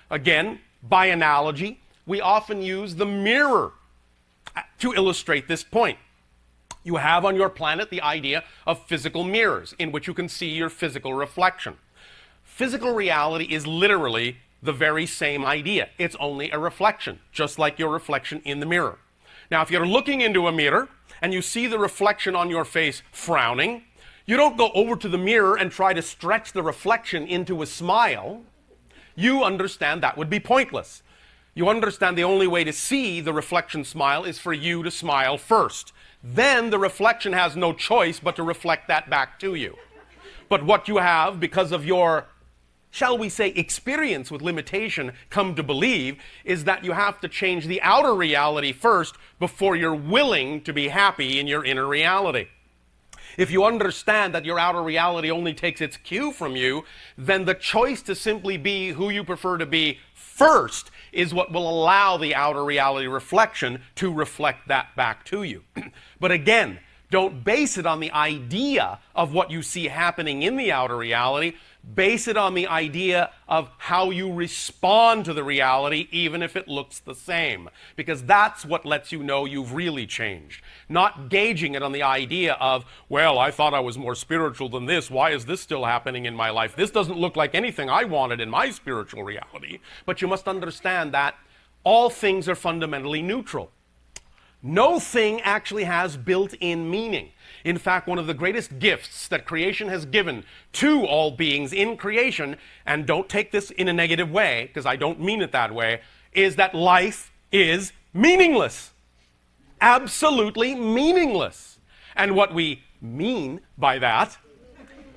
Again, by analogy, we often use the mirror to illustrate this point. You have on your planet the idea of physical mirrors in which you can see your physical reflection. Physical reality is literally the very same idea. It's only a reflection, just like your reflection in the mirror. Now, if you're looking into a mirror and you see the reflection on your face frowning, you don't go over to the mirror and try to stretch the reflection into a smile. You understand that would be pointless. You understand the only way to see the reflection smile is for you to smile first. Then the reflection has no choice but to reflect that back to you. But what you have, because of your, shall we say, experience with limitation, come to believe, is that you have to change the outer reality first before you're willing to be happy in your inner reality. If you understand that your outer reality only takes its cue from you, then the choice to simply be who you prefer to be first is what will allow the outer reality reflection to reflect that back to you. But again, don't base it on the idea of what you see happening in the outer reality. Base it on the idea of how you respond to the reality, even if it looks the same. Because that's what lets you know you've really changed. Not gauging it on the idea of, well, I thought I was more spiritual than this. Why is this still happening in my life? This doesn't look like anything I wanted in my spiritual reality. But you must understand that all things are fundamentally neutral. No thing actually has built-in meaning. In fact, one of the greatest gifts that creation has given to all beings in creation, and don't take this in a negative way, because I don't mean it that way, is that life is meaningless. Absolutely meaningless. And what we mean by that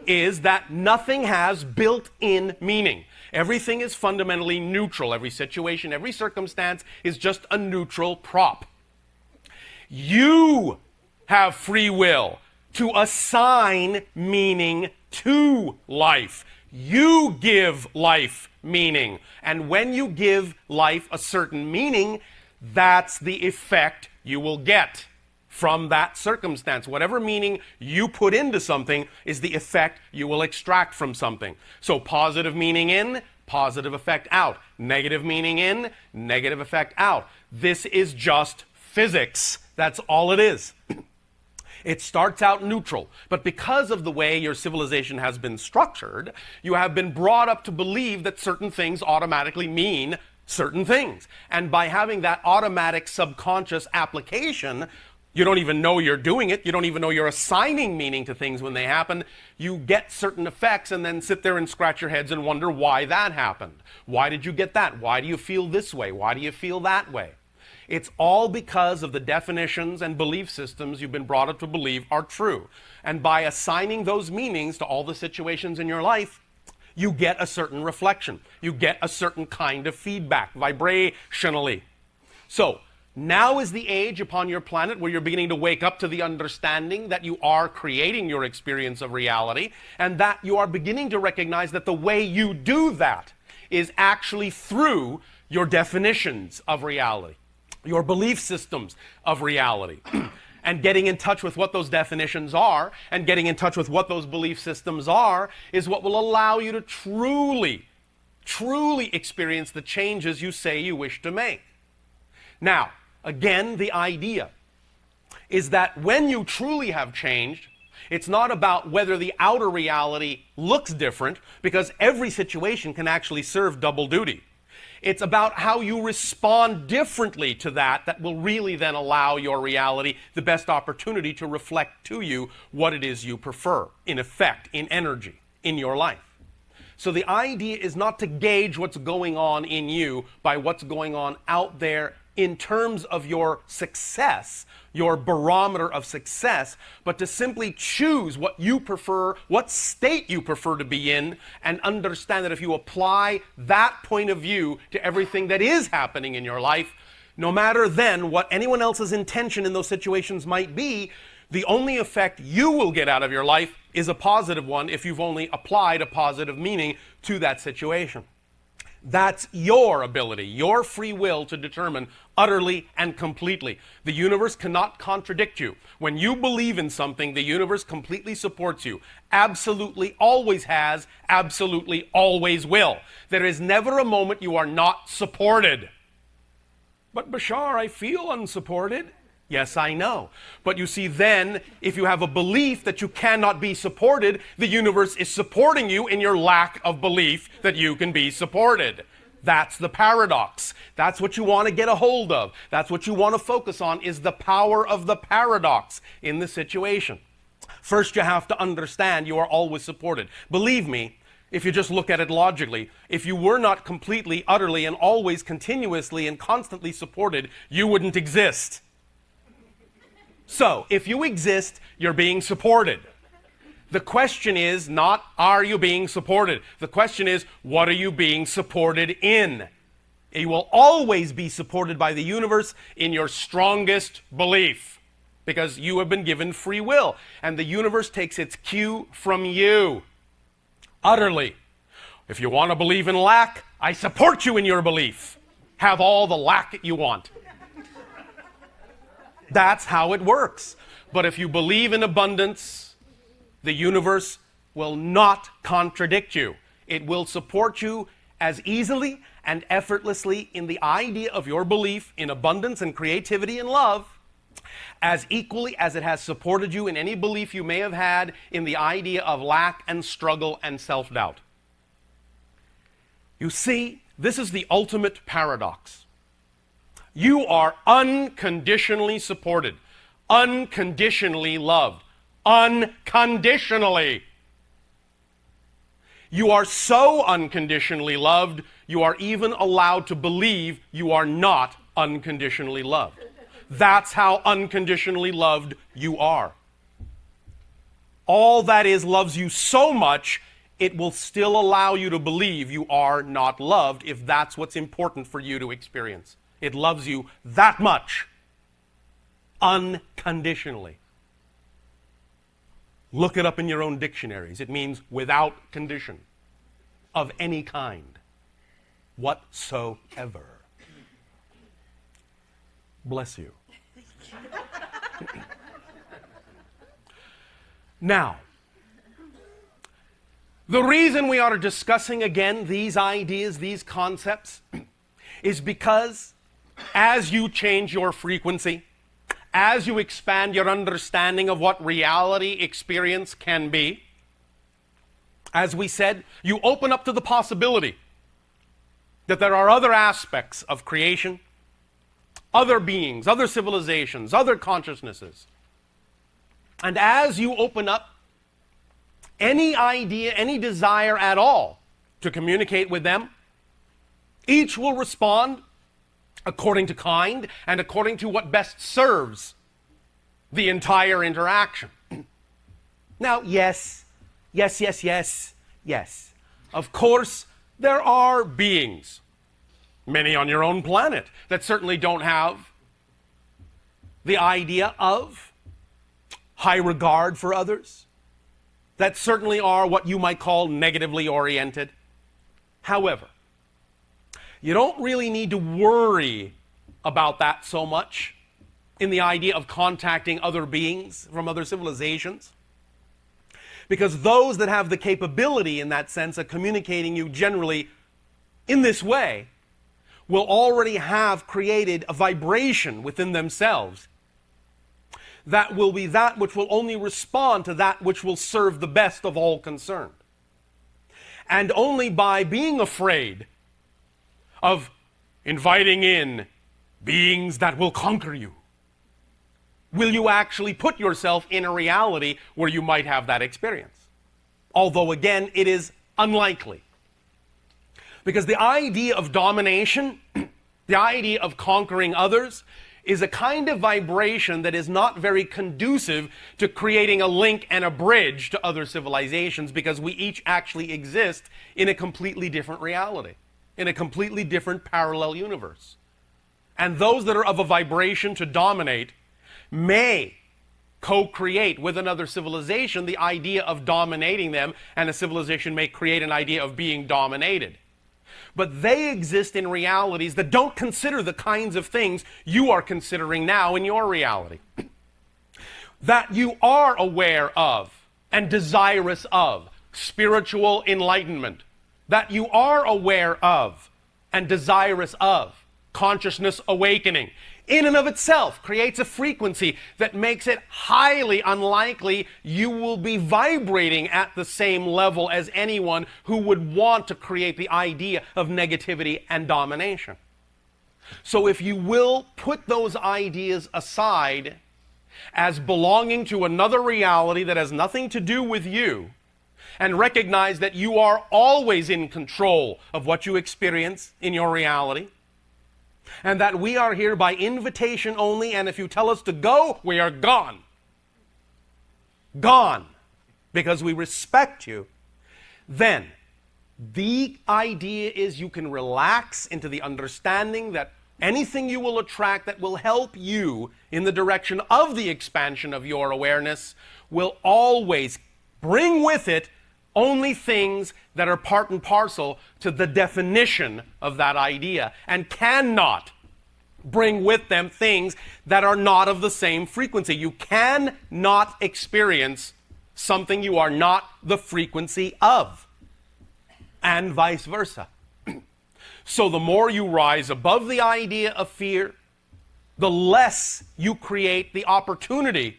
is that nothing has built-in meaning. Everything is fundamentally neutral. Every situation, every circumstance is just a neutral prop. You have free will to assign meaning to life. You give life meaning. And when you give life a certain meaning, that's the effect you will get from that circumstance. Whatever meaning you put into something is the effect you will extract from something. So positive meaning in, positive effect out. Negative meaning in, negative effect out. This is just physics. That's all it is. It starts out neutral, but because of the way your civilization has been structured, you have been brought up to believe that certain things automatically mean certain things. And by having that automatic subconscious application, you don't even know you're doing it. You don't even know you're assigning meaning to things when they happen. You get certain effects and then sit there and scratch your heads and wonder why that happened. Why did you get that? Why do you feel this way? Why do you feel that way? It's all because of the definitions and belief systems you've been brought up to believe are true. And by assigning those meanings to all the situations in your life, you get a certain reflection. You get a certain kind of feedback, vibrationally. So, now is the age upon your planet where you're beginning to wake up to the understanding that you are creating your experience of reality, and that you are beginning to recognize that the way you do that is actually through your definitions of reality, your belief systems of reality. And getting in touch with what those definitions are and getting in touch with what those belief systems are is what will allow you to truly experience the changes you say you wish to make. Now, again, the idea is that when you truly have changed, it's not about whether the outer reality looks different, because every situation can actually serve double duty. It's about how you respond differently to that will really then allow your reality the best opportunity to reflect to you what it is you prefer, in effect, in energy, in your life. So the idea is not to gauge what's going on in you by what's going on out there in terms of your success, your barometer of success, but to simply choose what you prefer, what state you prefer to be in, and understand that if you apply that point of view to everything that is happening in your life, no matter then what anyone else's intention in those situations might be, the only effect you will get out of your life is a positive one if you've only applied a positive meaning to that situation. That's your ability, your free will to determine utterly and completely. The universe cannot contradict you. When you believe in something, the universe completely supports you. Absolutely always has, absolutely always will. There is never a moment you are not supported. But Bashar, I feel unsupported. Yes, I know. But you see, then, if you have a belief that you cannot be supported, the universe is supporting you in your lack of belief that you can be supported. That's the paradox. That's what you want to get a hold of. That's what you want to focus on, is the power of the paradox in the situation. First, you have to understand you are always supported. Believe me, if you just look at it logically, if you were not completely, utterly, and always continuously and constantly supported, you wouldn't exist. So, if you exist, you're being supported. The question is not, are you being supported? The question is, what are you being supported in? You will always be supported by the universe in your strongest belief, because you have been given free will, and the universe takes its cue from you. Utterly. If you want to believe in lack, I support you in your belief. Have all the lack you want. That's how it works. But if you believe in abundance, the universe will not contradict you. It will support you as easily and effortlessly in the idea of your belief in abundance and creativity and love, as equally as it has supported you in any belief you may have had in the idea of lack and struggle and self-doubt. You see, this is the ultimate paradox. You are unconditionally supported, unconditionally loved, unconditionally. You are so unconditionally loved, you are even allowed to believe you are not unconditionally loved. That's how unconditionally loved you are. All that is loves you so much, it will still allow you to believe you are not loved if that's what's important for you to experience. It loves you that much, unconditionally. Look it up in your own dictionaries. It means without condition of any kind whatsoever. Bless you. Now, the reason we are discussing again these ideas, these concepts, is because as you change your frequency, as you expand your understanding of what reality experience can be, as we said, you open up to the possibility that there are other aspects of creation, other beings, other civilizations, other consciousnesses. And as you open up any idea, any desire at all to communicate with them, each will respond according to kind and according to what best serves the entire interaction. Now, yes. Of course, there are beings, many on your own planet, that certainly don't have the idea of high regard for others, that certainly are what you might call negatively oriented. However, you don't really need to worry about that so much in the idea of contacting other beings from other civilizations, because those that have the capability in that sense of communicating you generally in this way will already have created a vibration within themselves that will be that which will only respond to that which will serve the best of all concerned. And only by being afraid of inviting in beings that will conquer you will you actually put yourself in a reality where you might have that experience. Although, again, it is unlikely. Because the idea of domination, the idea of conquering others, is a kind of vibration that is not very conducive to creating a link and a bridge to other civilizations, because we each actually exist in a completely different reality, in a completely different parallel universe. And those that are of a vibration to dominate may co-create with another civilization the idea of dominating them, and a civilization may create an idea of being dominated. but they exist in realities that don't consider the kinds of things you are considering now in your reality. That you are aware of and desirous of spiritual enlightenment. That you are aware of and desirous of consciousness awakening. In and of itself creates a frequency that makes it highly unlikely you will be vibrating at the same level as anyone who would want to create the idea of negativity and domination. So if you will put those ideas aside as belonging to another reality that has nothing to do with you, and recognize that you are always in control of what you experience in your reality, and that we are here by invitation only, and if you tell us to go, we are gone. Gone. Because we respect you. Then, the idea is you can relax into the understanding that anything you will attract that will help you in the direction of the expansion of your awareness will always bring with it only things that are part and parcel to the definition of that idea, and cannot bring with them things that are not of the same frequency. You cannot experience something you are not the frequency of, and vice versa. So the more you rise above the idea of fear, the less you create the opportunity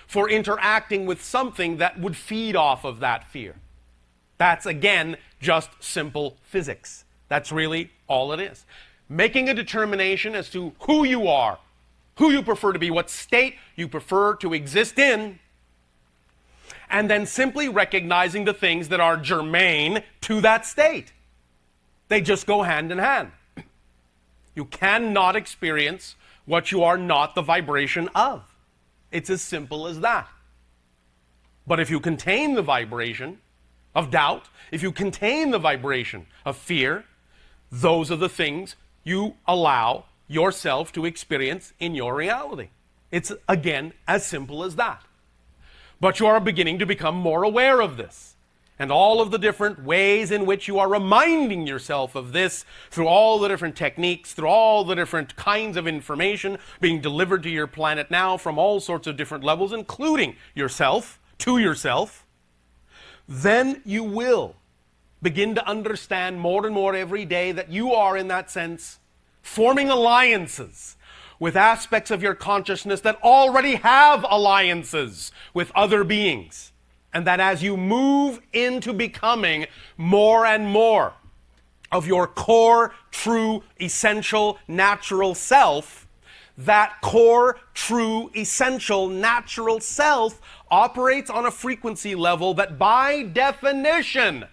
for interacting with something that would feed off of that fear. That's, again, just simple physics. That's really all it is. Making a determination as to who you are, who you prefer to be, what state you prefer to exist in, and then simply recognizing the things that are germane to that state. They just go hand in hand. You cannot experience what you are not the vibration of. It's as simple as that. But if you contain the vibration of doubt, if you contain the vibration of fear, those are the things you allow yourself to experience in your reality. It's, again, as simple as that. But you are beginning to become more aware of this, and all of the different ways in which you are reminding yourself of this through all the different techniques, through all the different kinds of information being delivered to your planet now from all sorts of different levels, including yourself, to yourself, then you will begin to understand more and more every day that you are, in that sense, forming alliances with aspects of your consciousness that already have alliances with other beings. And that as you move into becoming more and more of your core, true, essential, natural self, that core, true, essential, natural self operates on a frequency level that by definition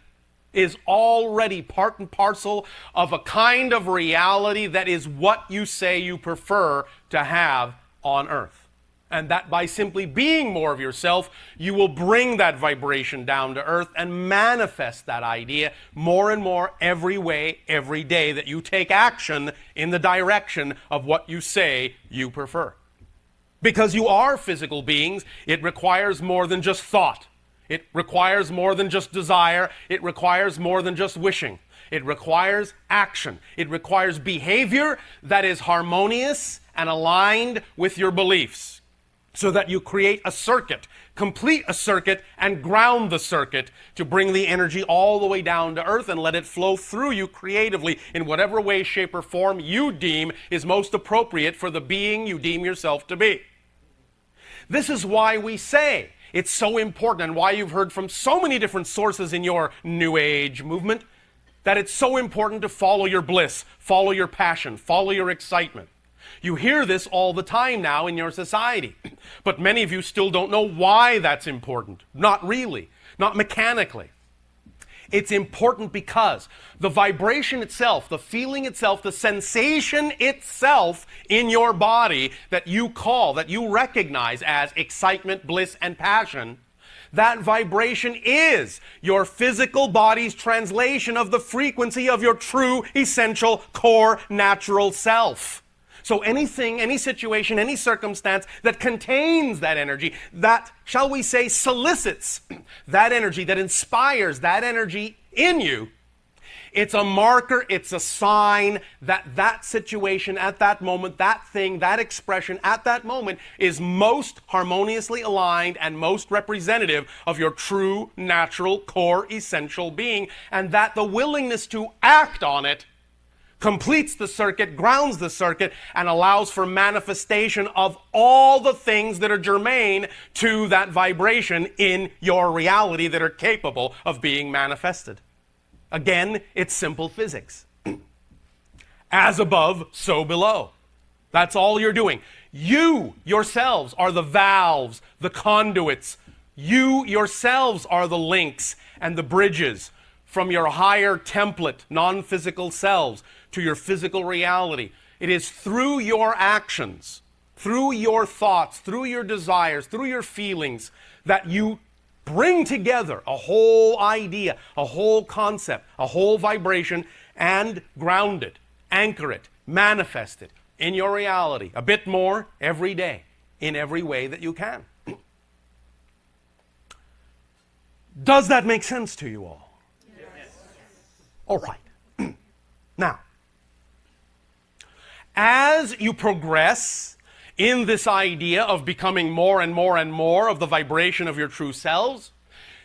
is already part and parcel of a kind of reality that is what you say you prefer to have on Earth. And that by simply being more of yourself, you will bring that vibration down to Earth and manifest that idea more and more every way, every day that you take action in the direction of what you say you prefer. Because you are physical beings, it requires more than just thought. It requires more than just desire. It requires more than just wishing. It requires action. It requires behavior that is harmonious and aligned with your beliefs, so that you create a circuit, complete a circuit, and ground the circuit to bring the energy all the way down to Earth and let it flow through you creatively in whatever way, shape, or form you deem is most appropriate for the being you deem yourself to be. This is why we say it's so important, and why you've heard from so many different sources in your New Age movement, that it's so important to follow your bliss, follow your passion, follow your excitement. You hear this all the time now in your society, but many of you still don't know why that's important. Not really, not mechanically. It's important because the vibration itself, the feeling itself, the sensation itself in your body that you call, that you recognize as excitement, bliss, and passion, that vibration is your physical body's translation of the frequency of your true, essential, core, natural self. So anything, any situation, any circumstance that contains that energy, that, shall we say, solicits that energy, that inspires that energy in you, It's a marker, it's a sign that that situation at that moment, that thing, that expression at that moment is most harmoniously aligned and most representative of your true, natural, core, essential being, and that the willingness to act on it completes the circuit, grounds the circuit, and allows for manifestation of all the things that are germane to that vibration in your reality that are capable of being manifested. Again, it's simple physics. As above, so below. That's all you're doing. You yourselves are the valves, the conduits. You yourselves are the links and the bridges from your higher template, non-physical selves to your physical reality. It is through your actions, through your thoughts, through your desires, through your feelings that you bring together a whole idea, a whole concept, a whole vibration, and ground it, anchor it, manifest it in your reality a bit more every day, in every way that you can. Does that make sense to you all? Yes. All right. Now, as you progress in this idea of becoming more and more and more of the vibration of your true selves,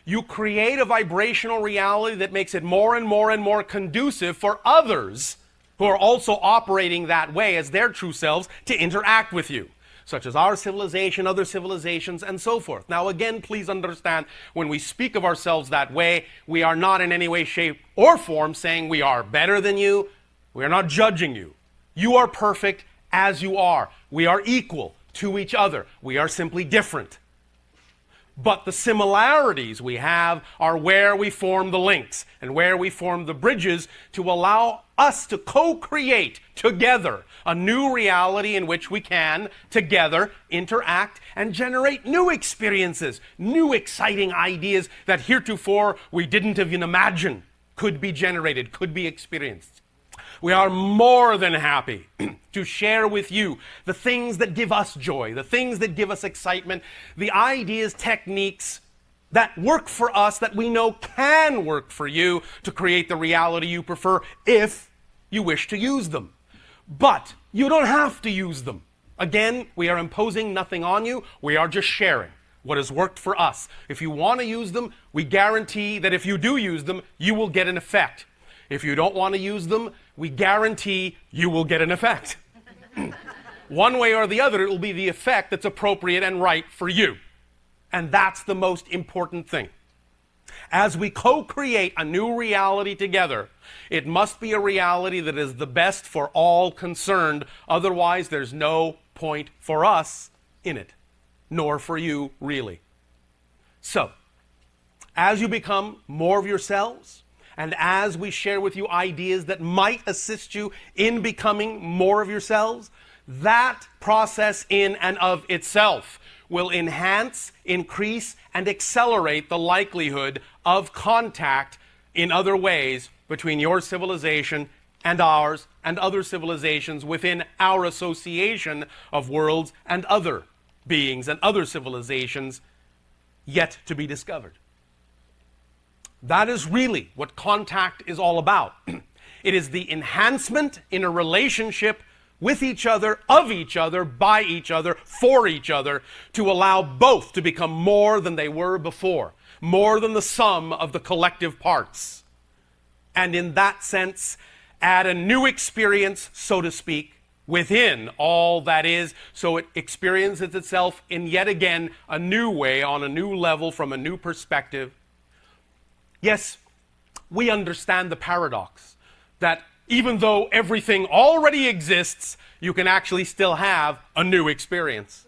you create a vibrational reality that makes it more and more and more conducive for others who are also operating that way as their true selves to interact with you, such as our civilization, other civilizations, and so forth. Now again, please understand, when we speak of ourselves that way, we are not in any way, shape, or form saying we are better than you. We are not judging you. You are perfect as you are. We are equal to each other. We are simply different. But the similarities we have are where we form the links and where we form the bridges to allow us to co-create together a new reality in which we can together interact and generate new experiences, new exciting ideas that heretofore we didn't even imagine could be generated, could be experienced. We are more than happy to share with you the things that give us joy, the things that give us excitement, the ideas, techniques that work for us that we know can work for you to create the reality you prefer if you wish to use them. But you don't have to use them. Again, we are imposing nothing on you. We are just sharing what has worked for us. If you want to use them, we guarantee that if you do use them, you will get an effect. If you don't want to use them, we guarantee you will get an effect. One way or the other, it will be the effect that's appropriate and right for you. And that's the most important thing. As we co-create a new reality together, it must be a reality that is the best for all concerned. Otherwise, there's no point for us in it, nor for you, really. So, as you become more of yourselves, and as we share with you ideas that might assist you in becoming more of yourselves, that process in and of itself will enhance, increase, and accelerate the likelihood of contact in other ways between your civilization and ours and other civilizations within our association of worlds and other beings and other civilizations yet to be discovered. That is really what contact is all about. It is the enhancement in a relationship with each other, of each other, by each other, for each other, to allow both to become more than they were before, more than the sum of the collective parts. And in that sense, add a new experience, so to speak, within all that is, so it experiences itself in yet again a new way, on a new level, from a new perspective. Yes, we understand the paradox that even though everything already exists, you can actually still have a new experience.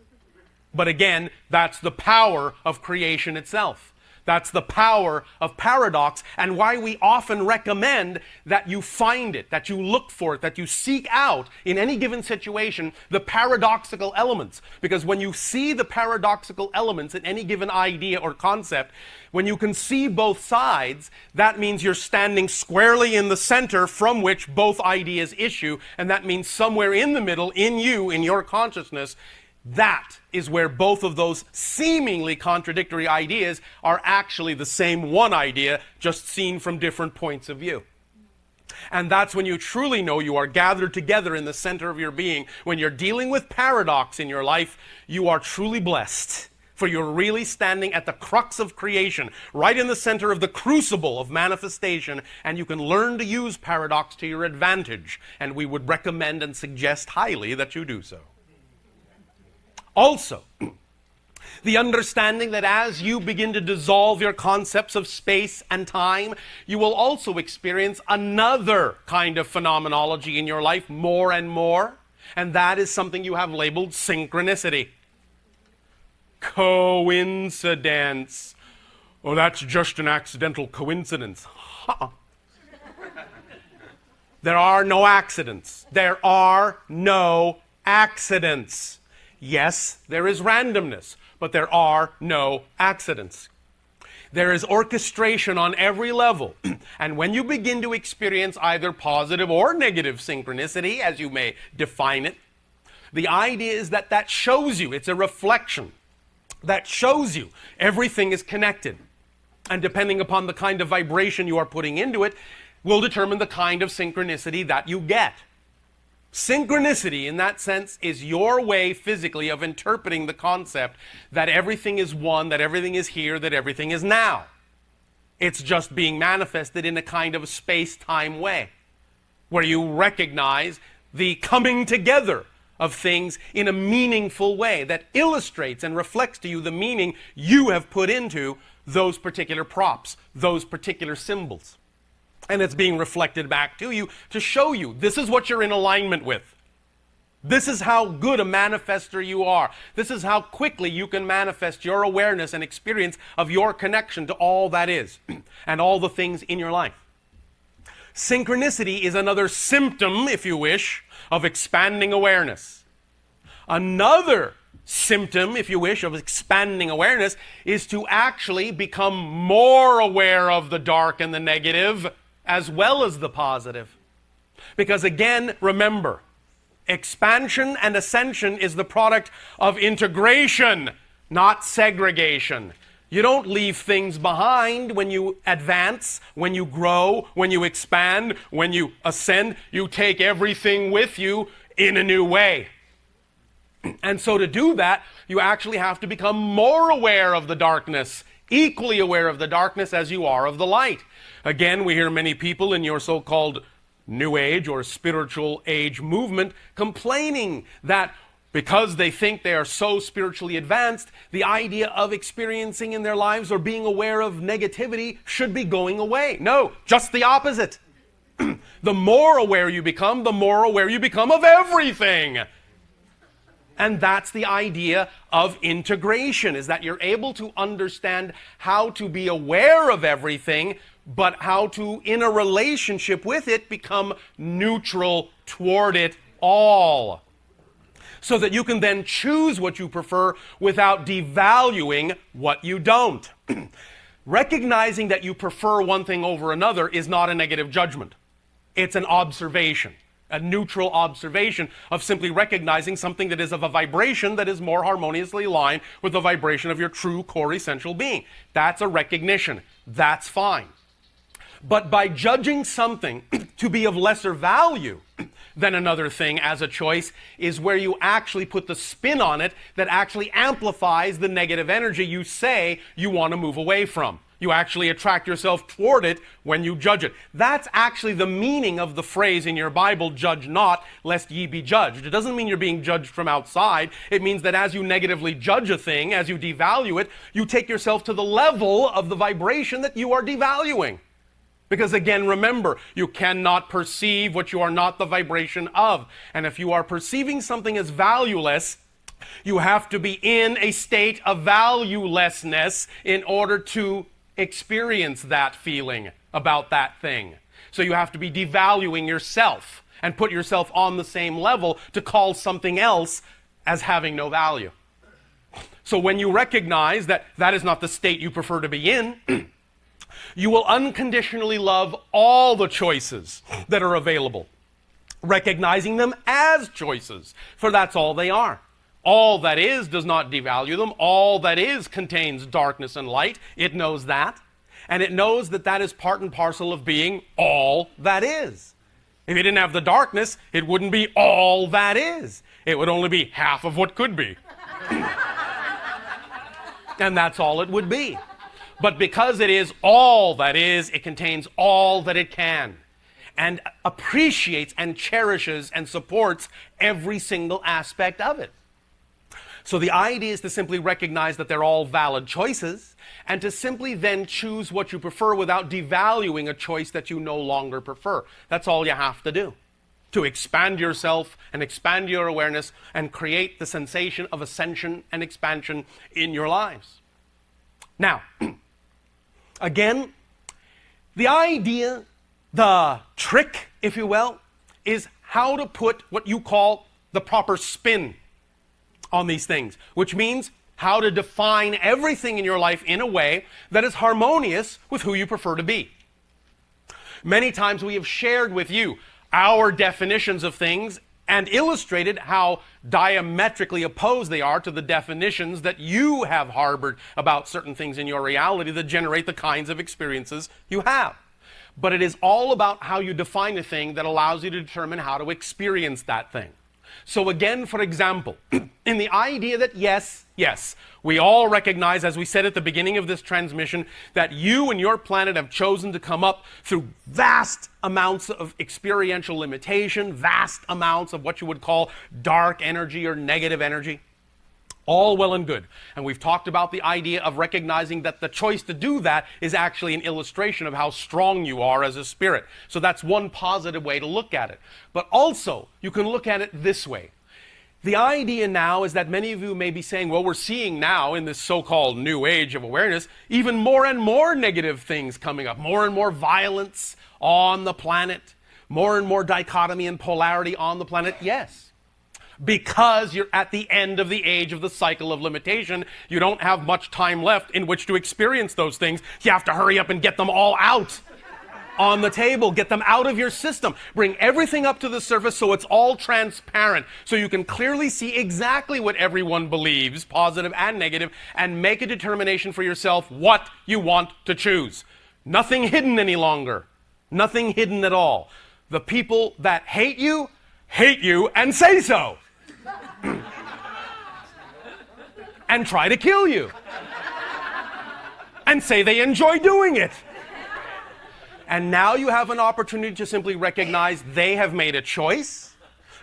But again, that's the power of creation itself. That's the power of paradox, and why we often recommend that you find it, that you look for it, that you seek out in any given situation the paradoxical elements. Because when you see the paradoxical elements in any given idea or concept, when you can see both sides, that means you're standing squarely in the center from which both ideas issue, and that means somewhere in the middle, in you, in your consciousness, that is where both of those seemingly contradictory ideas are actually the same one idea, just seen from different points of view. And that's when you truly know you are gathered together in the center of your being. When you're dealing with paradox in your life, you are truly blessed. For you're really standing at the crux of creation, right in the center of the crucible of manifestation, and you can learn to use paradox to your advantage. And we would recommend and suggest highly that you do so. Also, the understanding that as you begin to dissolve your concepts of space and time, you will also experience another kind of phenomenology in your life more and more, and that is something you have labeled synchronicity. Coincidence. Oh, that's just an accidental coincidence. There are no accidents. There are no accidents. Yes, there is randomness, but there are no accidents. There is orchestration on every level. And when you begin to experience either positive or negative synchronicity, as you may define it, the idea is that that shows you, it's a reflection, that shows you everything is connected. And depending upon the kind of vibration you are putting into it, will determine the kind of synchronicity that you get. Synchronicity, in that sense, is your way physically of interpreting the concept that everything is one, that everything is here, that everything is now. It's just being manifested in a kind of a space-time way, where you recognize the coming together of things in a meaningful way that illustrates and reflects to you the meaning you have put into those particular props, those particular symbols. And it's being reflected back to you to show you this is what you're in alignment with. This is how good a manifester you are. This is how quickly you can manifest your awareness and experience of your connection to all that is and all the things in your life. Synchronicity is another symptom, if you wish, of expanding awareness. Another symptom, if you wish, of expanding awareness is to actually become more aware of the dark and the negative as well as the positive. Because again, remember, expansion and ascension is the product of integration, not segregation. You don't leave things behind when you advance, when you grow, when you expand, when you ascend. You take everything with you in a new way. And so to do that, you actually have to become more aware of the darkness, equally aware of the darkness as you are of the light. Again, we hear many people in your so-called New Age or spiritual age movement complaining that because they think they are so spiritually advanced, the idea of experiencing in their lives or being aware of negativity should be going away. No, just the opposite. The more aware you become, the more aware you become of everything. And that's the idea of integration, is that you're able to understand how to be aware of everything, but how to, in a relationship with it, become neutral toward it all. So that you can then choose what you prefer without devaluing what you don't. Recognizing that you prefer one thing over another is not a negative judgment. It's an observation, a neutral observation of simply recognizing something that is of a vibration that is more harmoniously aligned with the vibration of your true core essential being. That's a recognition. That's fine. But by judging something to be of lesser value than another thing as a choice is where you actually put the spin on it that actually amplifies the negative energy you say you want to move away from. You actually attract yourself toward it when you judge it. That's actually the meaning of the phrase in your Bible, judge not, lest ye be judged. It doesn't mean you're being judged from outside. It means that as you negatively judge a thing, as you devalue it, you take yourself to the level of the vibration that you are devaluing. Because again, remember, you cannot perceive what you are not the vibration of. And if you are perceiving something as valueless, you have to be in a state of valuelessness in order to experience that feeling about that thing. So you have to be devaluing yourself and put yourself on the same level to call something else as having no value. So when you recognize that that is not the state you prefer to be in, you will unconditionally love all the choices that are available, recognizing them as choices, for that's all they are. All that is does not devalue them. All that is contains darkness and light. It knows that. And it knows that that is part and parcel of being all that is. If you didn't have the darkness, it wouldn't be all that is. It would only be half of what could be. And that's all it would be. But because it is all that is, it contains all that it can, and appreciates and cherishes and supports every single aspect of it. So the idea is to simply recognize that they're all valid choices, and to simply then choose what you prefer without devaluing a choice that you no longer prefer. That's all you have to do, to expand yourself and expand your awareness and create the sensation of ascension and expansion in your lives. Now, again, the idea, the trick, if you will, is how to put what you call the proper spin on these things, which means how to define everything in your life in a way that is harmonious with who you prefer to be. Many times we have shared with you our definitions of things and illustrated how diametrically opposed they are to the definitions that you have harbored about certain things in your reality that generate the kinds of experiences you have. But it is all about how you define a thing that allows you to determine how to experience that thing. So again, for example, in the idea that yes, we all recognize, as we said at the beginning of this transmission, that you and your planet have chosen to come up through vast amounts of experiential limitation, vast amounts of what you would call dark energy or negative energy. All well and good. And we've talked about the idea of recognizing that the choice to do that is actually an illustration of how strong you are as a spirit. So that's one positive way to look at it. But also, you can look at it this way. The idea now is that many of you may be saying, well, we're seeing now in this so-called new age of awareness, even more and more negative things coming up, more and more violence on the planet, more and more dichotomy and polarity on the planet. Yes. Because you're at the end of the age of the cycle of limitation, you don't have much time left in which to experience those things. You have to hurry up and get them all out on the table, get them out of your system, bring everything up to the surface so it's all transparent, so you can clearly see exactly what everyone believes, positive and negative, and make a determination for yourself what you want to choose. Nothing hidden any longer. Nothing hidden at all. The people that hate you and say so. And try to kill you. And say they enjoy doing it. And now you have an opportunity to simply recognize they have made a choice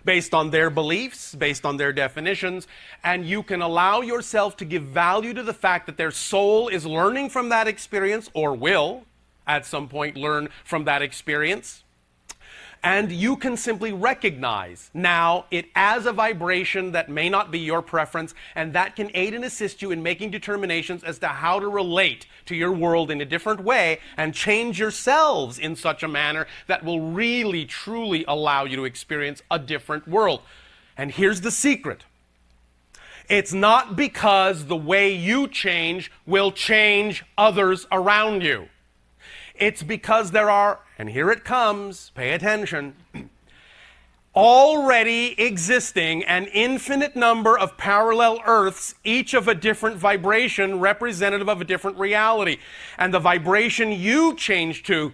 based on their beliefs, based on their definitions, and you can allow yourself to give value to the fact that their soul is learning from that experience, or will at some point learn from that experience. And you can simply recognize now it as a vibration that may not be your preference, and that can aid and assist you in making determinations as to how to relate to your world in a different way and change yourselves in such a manner that will really, truly allow you to experience a different world. And here's the secret. It's not because the way you change will change others around you. It's because there are, and here it comes, pay attention, already existing an infinite number of parallel Earths, each of a different vibration, representative of a different reality. And the vibration you change to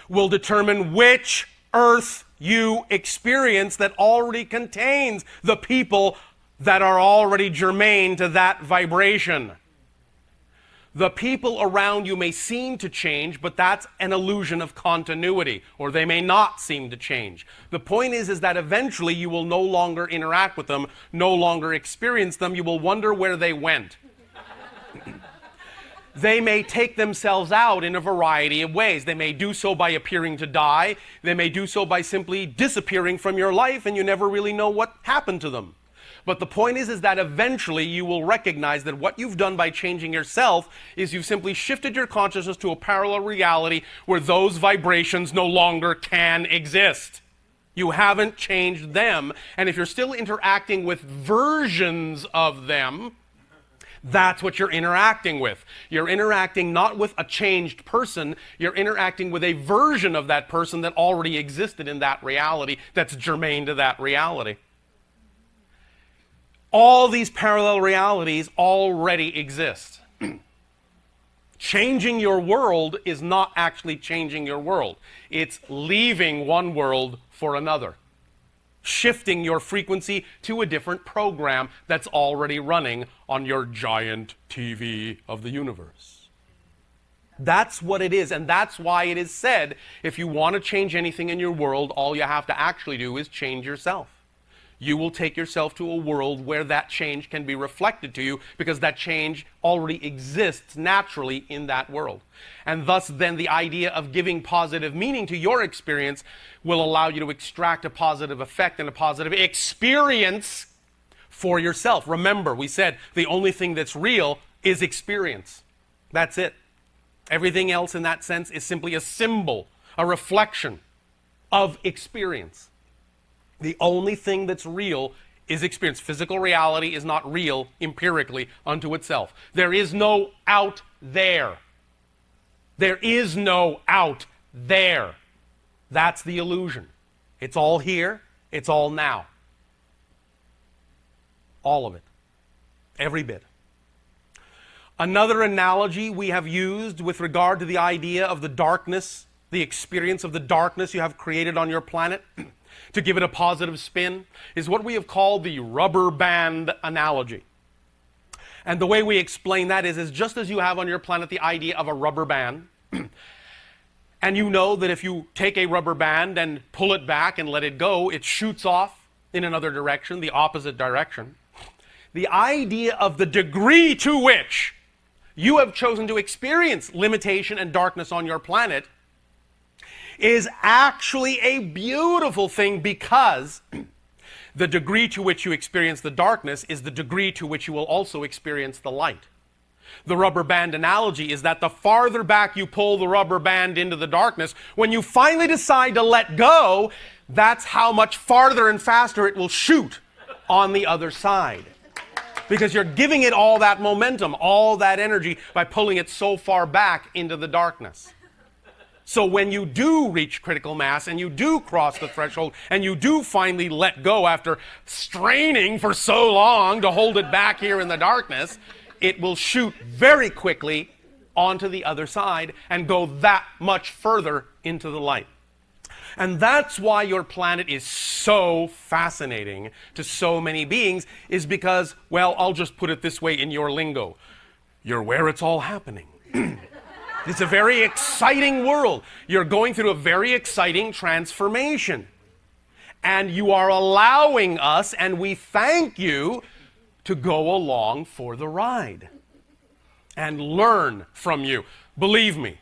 will determine which Earth you experience that already contains the people that are already germane to that vibration. The people around you may seem to change, but that's an illusion of continuity, or they may not seem to change. The point is that eventually you will no longer interact with them, no longer experience them. You will wonder where they went. They may take themselves out in a variety of ways. They may do so by appearing to die. They may do so by simply disappearing from your life, and you never really know what happened to them. But the point is that eventually you will recognize that what you've done by changing yourself is you've simply shifted your consciousness to a parallel reality where those vibrations no longer can exist. You haven't changed them. And if you're still interacting with versions of them, that's what you're interacting with. You're interacting not with a changed person, you're interacting with a version of that person that already existed in that reality, that's germane to that reality. All these parallel realities already exist. Changing your world is not actually changing your world. It's leaving one world for another. Shifting your frequency to a different program that's already running on your giant TV of the universe. That's what it is, and that's why it is said, if you want to change anything in your world, all you have to actually do is change yourself. You will take yourself to a world where that change can be reflected to you, because that change already exists naturally in that world. And thus then the idea of giving positive meaning to your experience will allow you to extract a positive effect and a positive experience for yourself. Remember, we said the only thing that's real is experience. That's it. Everything else in that sense is simply a symbol, a reflection of experience. The only thing that's real is experience. Physical reality is not real empirically unto itself. There is no out there. There is no out there. That's the illusion. It's all here. It's all now. All of it. Every bit. Another analogy we have used with regard to the idea of the darkness, the experience of the darkness you have created on your planet, to give it a positive spin, is what we have called the rubber band analogy. And the way we explain that is just as you have on your planet the idea of a rubber band, and you know that if you take a rubber band and pull it back and let it go, it shoots off in another direction, the opposite direction. The idea of the degree to which you have chosen to experience limitation and darkness on your planet is actually a beautiful thing, because the degree to which you experience the darkness is the degree to which you will also experience the light. The rubber band analogy is that the farther back you pull the rubber band into the darkness, when you finally decide to let go, that's how much farther and faster it will shoot on the other side. Because you're giving it all that momentum, all that energy, by pulling it so far back into the darkness. So when you do reach critical mass and you do cross the threshold and you do finally let go after straining for so long to hold it back here in the darkness, it will shoot very quickly onto the other side and go that much further into the light. And that's why your planet is so fascinating to so many beings, is because, well, I'll just put it this way in your lingo. You're where it's all happening. It's a very exciting world. You're going through a very exciting transformation. And you are allowing us, and we thank you, to go along for the ride and learn from you. Believe me,